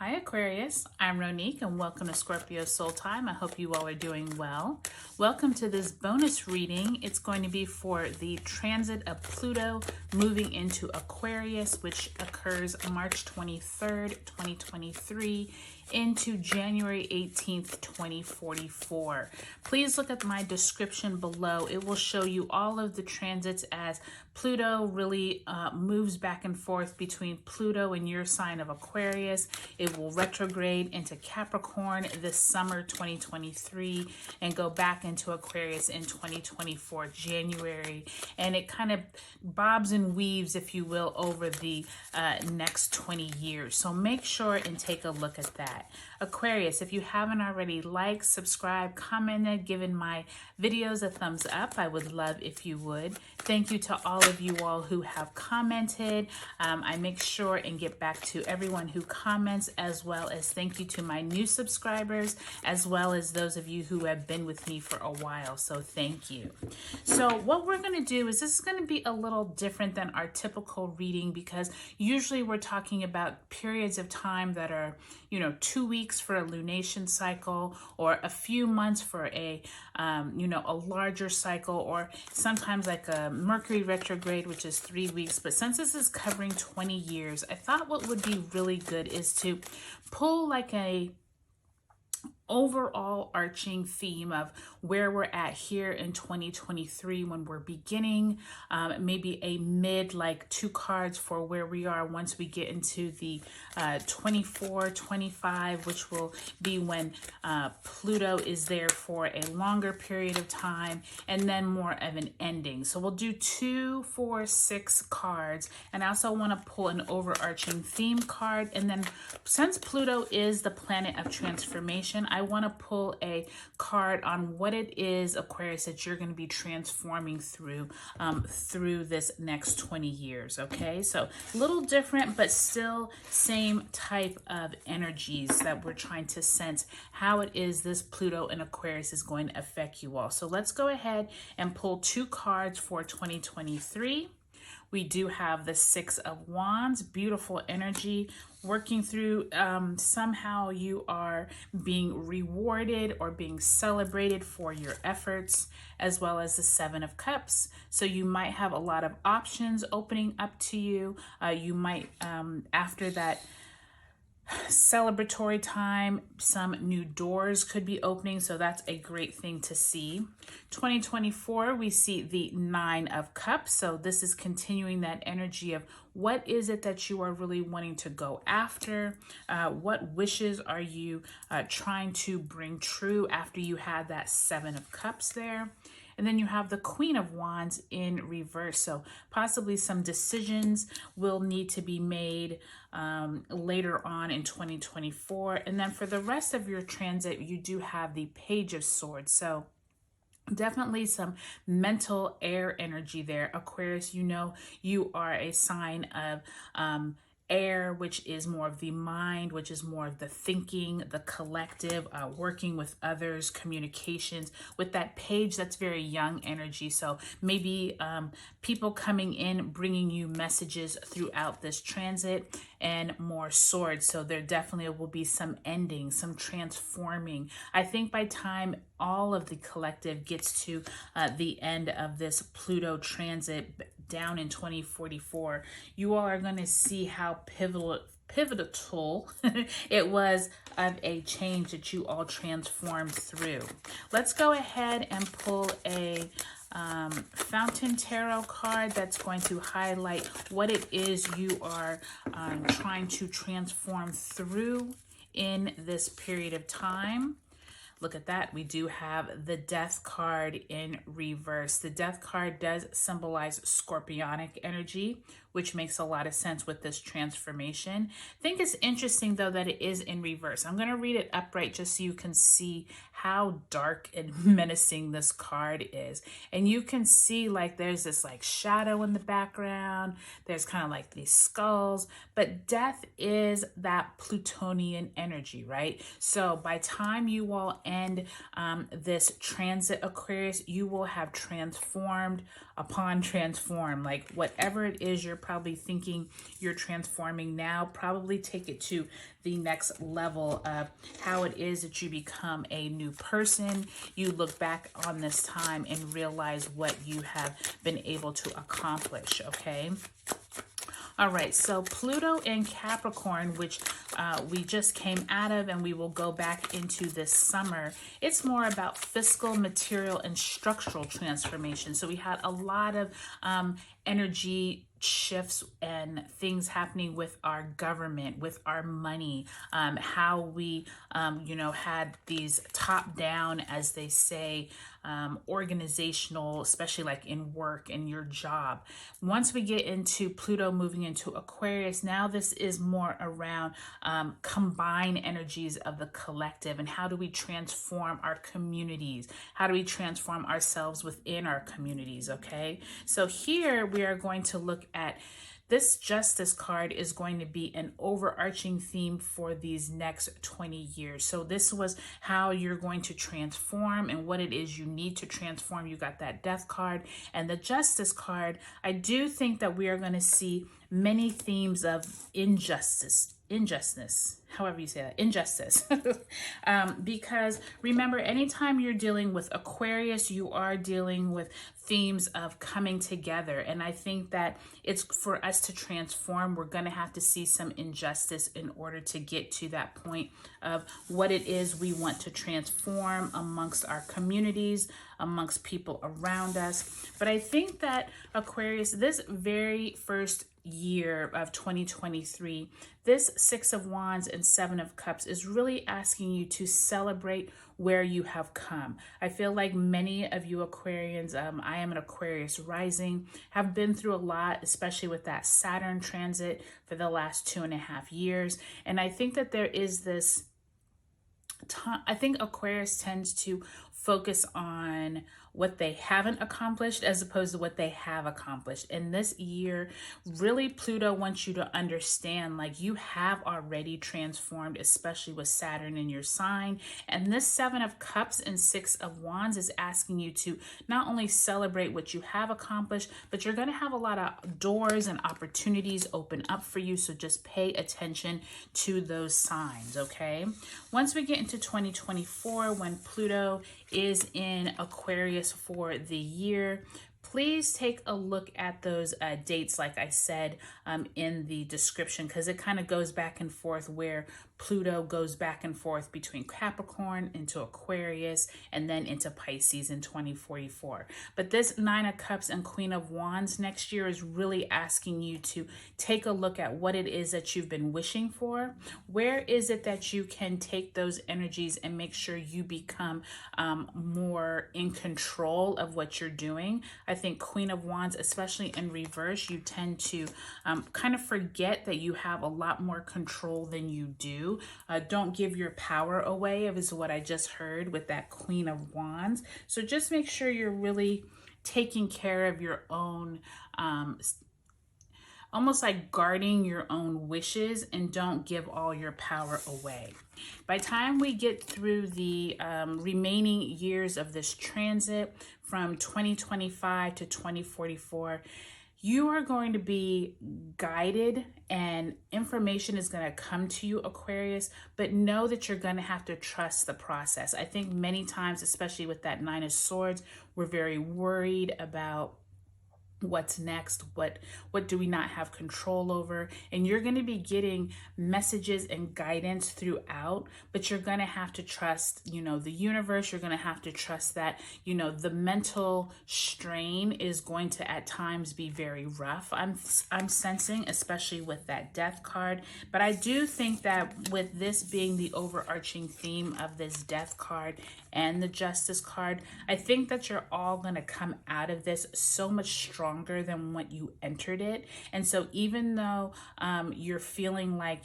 Hi Aquarius, I'm Ronique and welcome to Scorpio Soul Time. I hope you all are doing well. Welcome to this bonus reading. It's going to be for the transit of Pluto moving into Aquarius, which occurs March 23rd, 2023 into January 18th, 2044. Please look at my description below. It will show you all of the transits as Pluto really moves back and forth between Pluto and your sign of Aquarius. It will retrograde into Capricorn this summer 2023 and go back into Aquarius in 2024 January. And it kind of bobs and weaves, if you will, over the next 20 years. So make sure and take a look at that. Aquarius, if you haven't already liked, subscribed, commented, given my videos a thumbs up, I would love if you would. Thank you to all of you all who have commented. I make sure and get back to everyone who comments, as well as thank you to my new subscribers, as well as those of you who have been with me for a while. So thank you. So what we're going to do is this is going to be a little different than our typical reading, because usually we're talking about periods of time that are, 2 weeks for a lunation cycle, or a few months for a larger cycle, or sometimes like a Mercury retrograde, which is 3 weeks. But since this is covering 20 years, I thought what would be really good is to pull like a overall arching theme of where we're at here in 2023 when we're beginning, maybe a mid like 2 cards for where we are once we get into the 24, 25, which will be when Pluto is there for a longer period of time, and then more of an ending. So we'll do 2, 4, 6 cards, and I also want to pull an overarching theme card. And then since Pluto is the planet of transformation, I want to pull a card on what it is, Aquarius, that you're going to be transforming through this next 20 years. Okay, so a little different, but still same type of energies that we're trying to sense how it is this Pluto in Aquarius is going to affect you all. So let's go ahead and pull 2 cards for 2023. We do have the 6 of Wands, beautiful energy, working through somehow you are being rewarded or being celebrated for your efforts, as well as the 7 of Cups. So you might have a lot of options opening up to you. You might, after that celebratory time, some new doors could be opening, so that's a great thing to see. 2024, we see the 9 of Cups, so this is continuing that energy of what is it that you are really wanting to go after. What wishes are you trying to bring true after you had that 7 of Cups there? And then you have the Queen of Wands in reverse. So possibly some decisions will need to be made later on in 2024. And then for the rest of your transit, you do have the Page of Swords. So definitely some mental air energy there. Aquarius, you are a sign of air, which is more of the mind, which is more of the thinking, the collective, working with others, communications. With that page, that's very young energy. So maybe people coming in, bringing you messages throughout this transit, and more swords. So there definitely will be some ending, some transforming. I think by time all of the collective gets to the end of this Pluto transit down in 2044, you all are going to see how pivotal it was of a change that you all transformed through. Let's go ahead and pull a Fountain Tarot card that's going to highlight what it is you are trying to transform through in this period of time. Look at that. We do have the Death card in reverse. The Death card does symbolize scorpionic energy, which makes a lot of sense with this transformation. I think it's interesting, though, that it is in reverse. I'm going to read it upright just so you can see how dark and menacing this card is. And you can see like there's this like shadow in the background. There's kind of like these skulls. But death is that Plutonian energy, right? So by time you all end this transit, Aquarius, you will have transformed upon transform. Like whatever it is you're probably thinking you're transforming now, probably take it to the next level of how it is that you become a new person. You look back on this time and realize what you have been able to accomplish, okay? All right, so Pluto in Capricorn, which we just came out of, and we will go back into this summer. It's more about fiscal, material, and structural transformation. So we had a lot of energy shifts and things happening with our government, with our money, how we, had these top down, as they say, organizational, especially like in work and your job. Once we get into Pluto moving into Aquarius, now this is more around combined energies of the collective, and how do we transform our communities? How do we transform ourselves within our communities? Okay, so here we are going to look at this Justice card is going to be an overarching theme for these next 20 years. So this was how you're going to transform and what it is you need to transform. You got that Death card and the Justice card. I do think that we are going to see many themes of injustice, however you say that, injustice. Because remember, anytime you're dealing with Aquarius, you are dealing with themes of coming together. And I think that it's for us to transform, we're going to have to see some injustice in order to get to that point of what it is we want to transform amongst our communities, amongst people around us. But I think that Aquarius, this very first year of 2023, this Six of Wands and Seven of Cups is really asking you to celebrate where you have come. I feel like many of you Aquarians, I am an Aquarius rising, have been through a lot, especially with that Saturn transit for the last 2.5 years. And I think that there is this time, I think Aquarius tends to focus on what they haven't accomplished as opposed to what they have accomplished. And this year, really, Pluto wants you to understand, like, you have already transformed, especially with Saturn in your sign. And this Seven of Cups and Six of Wands is asking you to not only celebrate what you have accomplished, but you're going to have a lot of doors and opportunities open up for you. So just pay attention to those signs, okay? Once we get into 2024, when Pluto is in Aquarius for the year, please take a look at those dates, like I said in the description, because it kind of goes back and forth, where Pluto goes back and forth between Capricorn into Aquarius and then into Pisces in 2044. But this Nine of Cups and Queen of Wands next year is really asking you to take a look at what it is that you've been wishing for. Where is it that you can take those energies and make sure you become more in control of what you're doing? I think Queen of Wands, especially in reverse, you tend to kind of forget that you have a lot more control than you do. Don't give your power away, is what I just heard with that Queen of Wands. So just make sure you're really taking care of your own, almost like guarding your own wishes, and don't give all your power away. By the time we get through the remaining years of this transit from 2025 to 2044, you are going to be guided and information is going to come to you, Aquarius, but know that you're going to have to trust the process. I think many times, especially with that Nine of Swords, we're very worried about what's next, what do we not have control over. And you're going to be getting messages and guidance throughout, but you're going to have to trust, the universe. You're going to have to trust that, the mental strain is going to at times be very rough. I'm sensing, especially with that Death card. But I do think that with this being the overarching theme of this Death card and the Justice card, I think that you're all going to come out of this so much stronger than what you entered it. And so even though you're feeling like,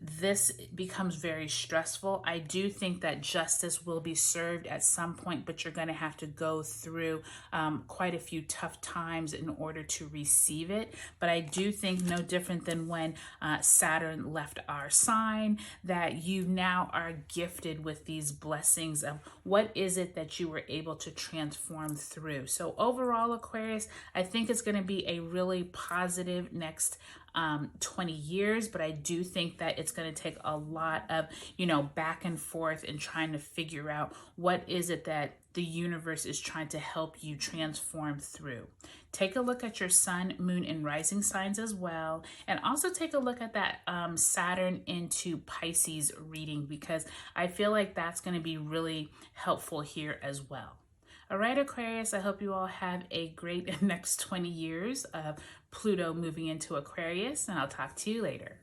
this becomes very stressful. I do think that justice will be served at some point, but you're going to have to go through quite a few tough times in order to receive it. But I do think, no different than when Saturn left our sign, that you now are gifted with these blessings of what is it that you were able to transform through. So overall, Aquarius, I think it's going to be a really positive next 20 years, but I do think that it's going to take a lot of, back and forth and trying to figure out what is it that the universe is trying to help you transform through. Take a look at your sun, moon, and rising signs as well. And also take a look at that Saturn into Pisces reading, because I feel like that's going to be really helpful here as well. All right, Aquarius, I hope you all have a great next 20 years of Pluto moving into Aquarius, and I'll talk to you later.